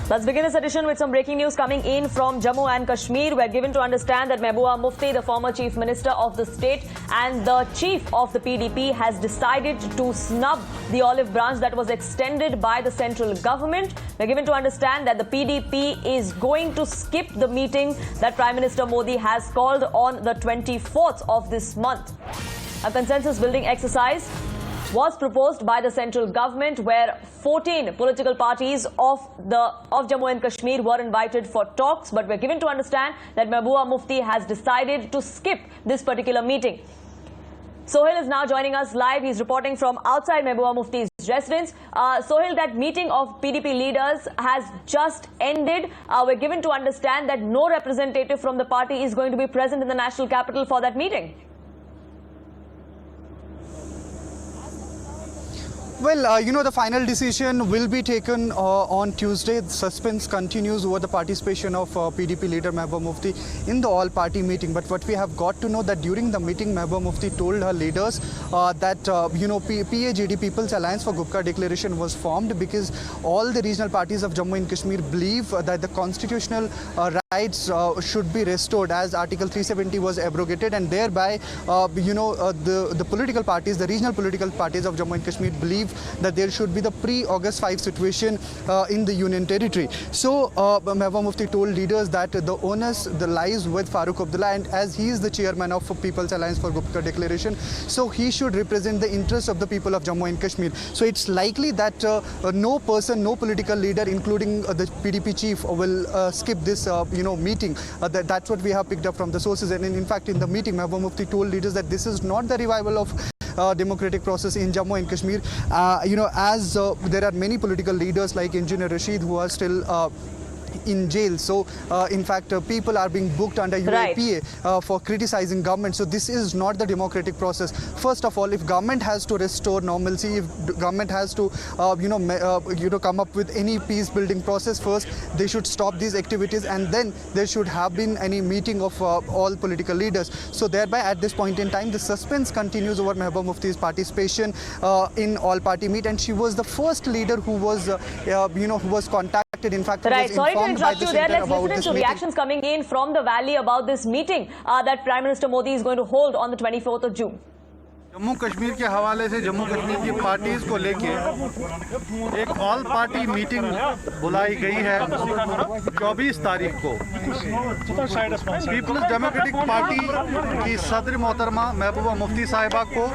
Let's begin this edition with some breaking news coming in from Jammu and Kashmir. We're given to understand that Mehbooba Mufti, the former Chief Minister of the state and the Chief of the PDP, has decided to snub the olive branch that was extended by the central government. We're given to understand that the PDP is going to skip the meeting that Prime Minister Modi has called on the 24th of this month. A consensus building exercise was proposed by the central government, where 14 political parties of Jammu and Kashmir were invited for talks, but we're given to understand that Mehbooba Mufti has decided to skip this particular meeting. Sohail is now joining us live. He's reporting from outside Mehbooba Mufti's residence. Sohail, that meeting of PDP leaders has just ended. We're given to understand that no representative from the party is going to be present in the national capital for that meeting. Well, the final decision will be taken on Tuesday. The suspense continues over the participation of PDP leader Mehbooba Mufti in the all-party meeting. But what we have got to know that during the meeting, Mehbooba Mufti told her leaders that, PAGD, People's Alliance for Gupka Declaration, was formed because all the regional parties of Jammu and Kashmir believe that the constitutional rights should be restored as Article 370 was abrogated, and thereby, the political parties, the regional political parties of Jammu and Kashmir believe that there should be the pre-August 5 situation in the Union Territory. So Mehbooba Mufti told leaders that the onus lies with Farooq Abdullah, and as he is the chairman of People's Alliance for Gupka Declaration, so he should represent the interests of the people of Jammu and Kashmir. So it's likely that no political leader, including the PDP chief, will skip this meeting. That's what we have picked up from the sources. And in fact, in the meeting, Mehbooba Mufti told leaders that this is not the revival of democratic process in Jammu and Kashmir. As there are many political leaders like Engineer Rashid who are still in jail. So in fact, people are being booked under UAPA for criticizing government. So this is not the democratic process. First of all, if government has to restore normalcy, if government has to come up with any peace building process, first they should stop these activities, and then there should have been any meeting of all political leaders. So thereby, at this point in time, the suspense continues over Mehbooba Mufti's participation in all party meet, and she was the first leader who was who was contacted. In fact, right. Sorry to interrupt you there. Let's listen to reactions coming in from the valley about this meeting that Prime Minister Modi is going to hold on the 24th of June. Jammu Kashmir के हवाले से जम्मू कश्मीर की parties को लेके एक all party meeting बुलाई गई है 24 तारीख को। पीपल्स डेमोक्रेटिक पार्टी की सदर मोहतरमा महबूबा मुफ्ती साहिबा को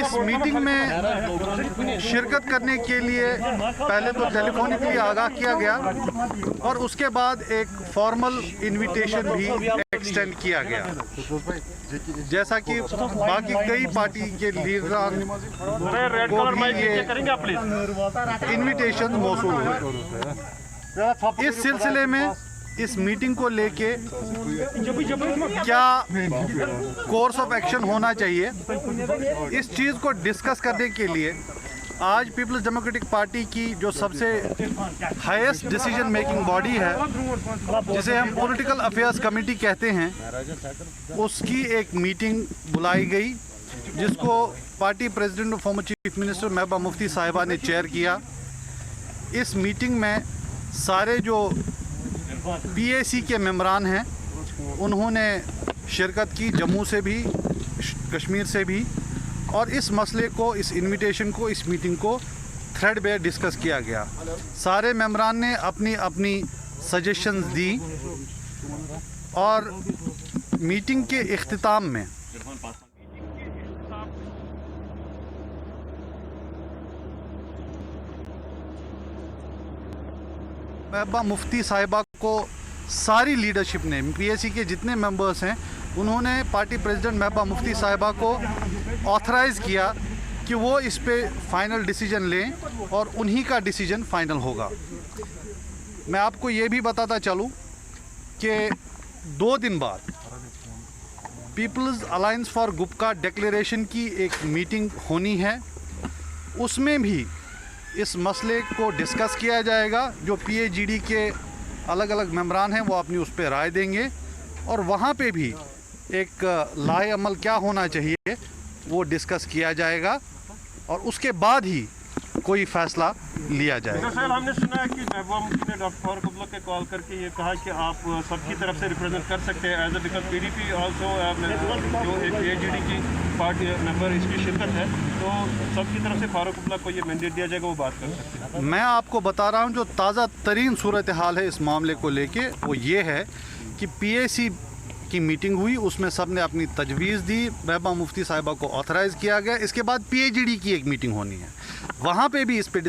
इस मीटिंग में शिरकत करने के लिए पहले तो टेलीफोनिकली आगाह किया गया, और उसके बाद एक फॉर्मल इनविटेशन भी एक्सटेंड किया गया, जैसा कि बाकी कई पार्टी के लीडरान को भी ये इनविटेशन मौसूल हुए। इस सिलसिले में इस मीटिंग को लेके क्या कोर्स ऑफ एक्शन होना चाहिए, इस चीज़ को डिस्कस करने के लिए आज पीपल्स डेमोक्रेटिक पार्टी की जो सबसे हाईएस्ट डिसीजन मेकिंग बॉडी है, जिसे हम पॉलिटिकल अफेयर्स कमेटी कहते हैं, उसकी एक मीटिंग बुलाई गई, जिसको पार्टी प्रेसिडेंट और former chief minister Mehbooba Mufti साहिबा ने चेयर किया। इस मीटिंग में सारे जो पीएसी के मेंबरान हैं उन्होंने शिरकत की, जम्मू से भी, कश्मीर से भी, और इस मसले को, इस इनविटेशन को, इस मीटिंग को थ्रेडबेयर डिस्कस किया गया। सारे मेंबरान ने अपनी अपनी सजेशंस दी, और मीटिंग के इख्तिताम में महबूबा मुफ्ती साहिबा को सारी लीडरशिप ने, पीएसी के जितने मेंबर्स हैं, उन्होंने पार्टी प्रेसिडेंट महबूबा मुफ्ती साहिबा को ऑथराइज़ किया कि वो इस पे फाइनल डिसीजन लें, और उन्हीं का डिसीजन फाइनल होगा। मैं आपको ये भी बताता चलूँ कि 2 दिन बाद पीपल्स अलायंस फॉर गुपका डिक्लेरेशन की एक मीटिंग होनी है। उसमें भी इस मसले को डिस्कस किया जाएगा। जो पीएजीडी के अलग अलग मेंबरान हैं वो अपनी उस पर राय देंगे, और वहाँ पे भी एक लाहे अमल क्या होना चाहिए वो डिस्कस किया जाएगा, और उसके बाद ही कोई फैसला लिया जाए। सर, हमने सुना है कि महबूबा मुफ्ती ने डॉक्टर फारूक अब्दुल्ला के कॉल करके ये कहा कि आप सबकी तरफ से रिप्रेजेंट कर सकते हैं as a because PDP also जो एक एजीडी की पार्टी मेंबर इसकी शिरकत है, तो सबकी तरफ से फारूक अब्दुल्ला को ये मैंडेट दिया जाएगा, वो बात कर सकते हैं। मैं आपको बता रहा हूँ जो ताज़ा तरीन सूरत हाल है इस मामले को लेके, वो ये है कि पीएसी की मीटिंग हुई, उसमें सब ने अपनी तजवीज़ दी, महबूबा मुफ्ती साहिबा को ऑथराइज़ किया गया। इसके बाद पीएचडी की एक मीटिंग होनी है, वहाँ पे भी इस पे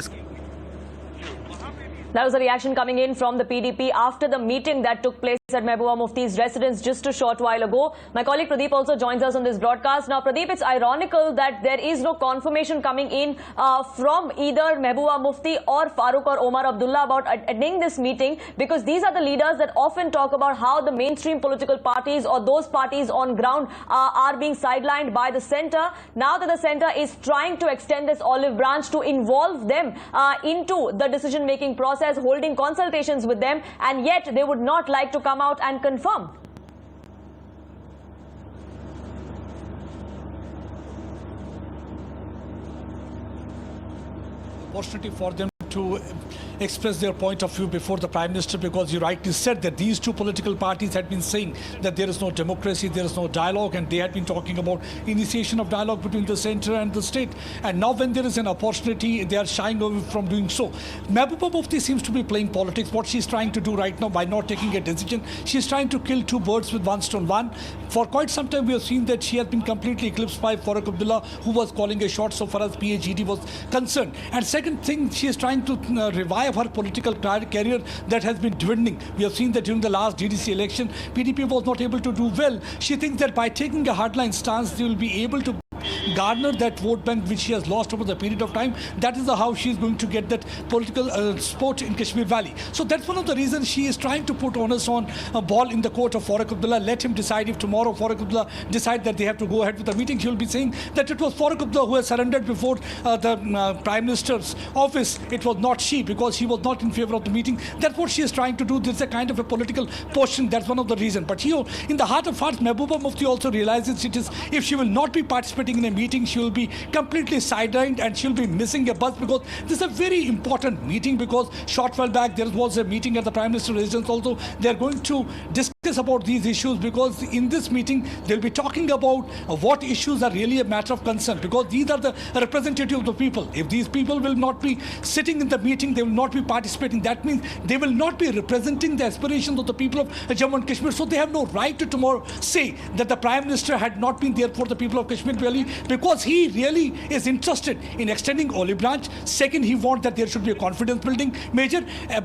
That was a reaction coming in from the PDP after the meeting that took place at Mehbooba Mufti's residence just a short while ago. My colleague Pradeep also joins us on this broadcast. Now, Pradeep, it's ironical that there is no confirmation coming in from either Mehbooba Mufti or Farooq or Omar Abdullah about attending this meeting, because these are the leaders that often talk about how the mainstream political parties or those parties on ground are being sidelined by the centre. Now that the centre is trying to extend this olive branch to involve them into the decision-making process, holding consultations with them, and yet they would not like to come out and confirm. Opportunity for them to express their point of view before the Prime Minister, because you rightly said that these two political parties had been saying that there is no democracy, there is no dialogue, and they had been talking about initiation of dialogue between the centre and the state. And now when there is an opportunity, they are shying away from doing so. Mehbooba Mufti seems to be playing politics. What she's trying to do right now by not taking a decision, she's trying to kill two birds with one stone. One, for quite some time we have seen that she has been completely eclipsed by Farooq Abdullah, who was calling a shot so far as PhD was concerned. And second thing, she is trying to revive her political career that has been dwindling. We have seen that during the last GDC election, PDP was not able to do well. She thinks that by taking a hardline stance, they will be able to garner that vote bank which she has lost over the period of time. That is how she is going to get that political support in Kashmir Valley. So that's one of the reasons she is trying to put onus on a ball in the court of Farooq Abdullah. Let him decide. If tomorrow Farooq Abdullah decide that they have to go ahead with the meeting, she will be saying that it was Farooq Abdullah who has surrendered before the Prime Minister's office. It was not she, because she was not in favor of the meeting. That's what she is trying to do. This is a kind of a political portion. That's one of the reasons. But here, in the heart of hearts, Mehbooba Mufti also realizes it is, if she will not be participating in a meeting, she will be completely sidelined and she will be missing a bus, because this is a very important meeting. Because short while back there was a meeting at the Prime Minister's residence also. They are going to discuss about these issues, because in this meeting they'll be talking about what issues are really a matter of concern, because these are the representatives of the people. If these people will not be sitting in the meeting, they will not be participating. That means they will not be representing the aspirations of the people of Jammu and Kashmir. So they have no right to tomorrow say that the Prime Minister had not been there for the people of Kashmir Valley, because he really is interested in extending olive branch. Second, he wants that there should be a confidence building measure.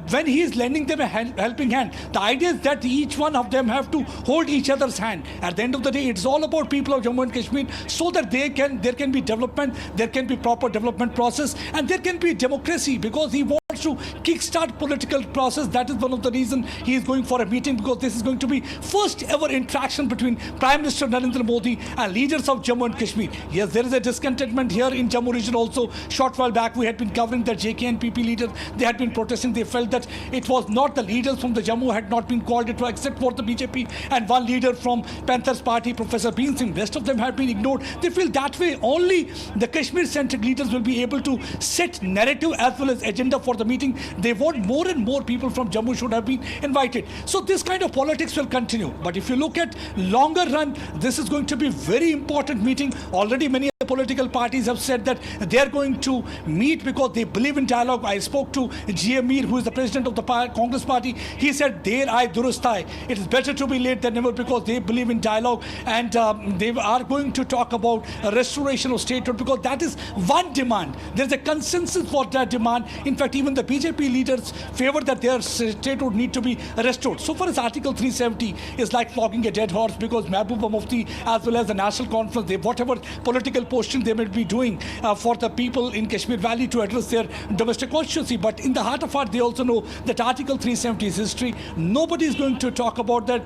When he is lending them a helping hand, the idea is that each one of them have to hold each other's hand. At the end of the day, it's all about people of Jammu and Kashmir, so that there can be development, there can be proper development process, and there can be democracy, because he wants to kickstart political process. That is one of the reasons he is going for a meeting, because this is going to be first ever interaction between Prime Minister Narendra Modi and leaders of Jammu and Kashmir. Yes, there is a discontentment here in Jammu region also. Short while back we had been covering that JK and PP leaders, they had been protesting. They felt that it was not the leaders from the Jammu had not been called to, except for the BJP and one leader from Panthers Party, Professor Bean Singh. Rest of them had been ignored. They feel that way only the Kashmir-centric leaders will be able to set narrative as well as agenda for the meeting. They want more and more people from Jammu should have been invited. So this kind of politics will continue. But if you look at longer run, this is going to be a very important meeting. Already many political parties have said that they are going to meet because they believe in dialogue. I spoke to G.A. Mir, who is the president of the Congress party. He said, "Der I durustai." It is better to be late than never, because they believe in dialogue, and they are going to talk about a restoration of statehood, because that is one demand. There is a consensus for that demand. In fact, even the BJP leaders favor that their statehood need to be restored. So far as Article 370 is like flogging a dead horse, because Mehbooba Mufti as well as the National Conference, they, whatever political posting they may be doing for the people in Kashmir Valley to address their domestic constituency. But in the heart of heart, they also know that Article 370 is history. Nobody is going to talk about that.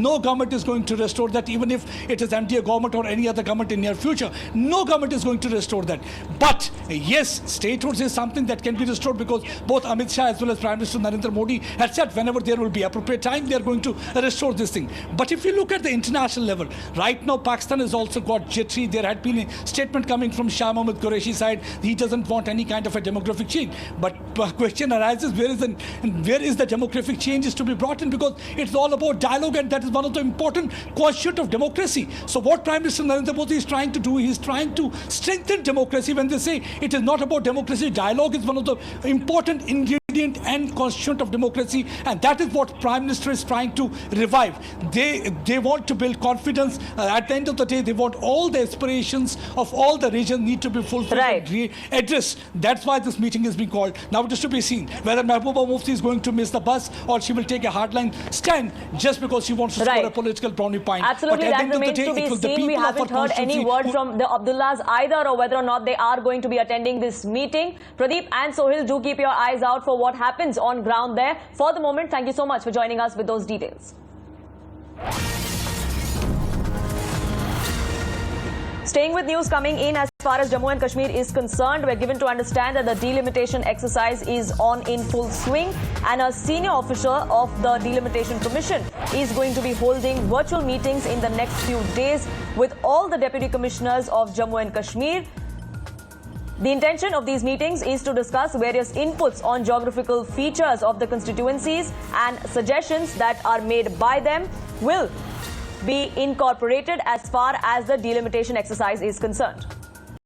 No government is going to restore that, even if it is NDA government or any other government in near future. No government is going to restore that. But yes, statehood is something that can be restored, because both Amit Shah as well as Prime Minister Narendra Modi had said whenever there will be appropriate time, they are going to restore this thing. But if you look at the international level, right now Pakistan has also got jittery. There had been a statement coming from Shah Mohammad Qureshi side. He doesn't want any kind of a demographic change. But question arises, where is the demographic change is to be brought in? Because it's all about dialogue, and that is one of the important constituent of democracy. So what Prime Minister Narendra Modi is trying to do, he is trying to strengthen democracy. When they say it is not about democracy, dialogue is one of the important ingredient and constituent of democracy, and that is what Prime Minister is trying to revive. They want to build confidence. At the end of the day, they want all the aspirations of all the regions need to be fulfilled and addressed. That's why this meeting is being called. Now it is to be seen whether Mehbooba Mufti is going to miss the bus, or she will take a hardline stand just because she wants to score a political brownie point. Absolutely, that remains to be seen. We haven't heard any word from the Abdullahs either, or whether or not they are going to be attending this meeting. Pradeep and Sohil, do keep your eyes out for what happens on ground there. For the moment, thank you so much for joining us with those details. Staying with news coming in, as far as Jammu and Kashmir is concerned, we're given to understand that the delimitation exercise is on in full swing, and a senior officer of the Delimitation Commission is going to be holding virtual meetings in the next few days with all the deputy commissioners of Jammu and Kashmir. The intention of these meetings is to discuss various inputs on geographical features of the constituencies, and suggestions that are made by them will be incorporated as far as the delimitation exercise is concerned.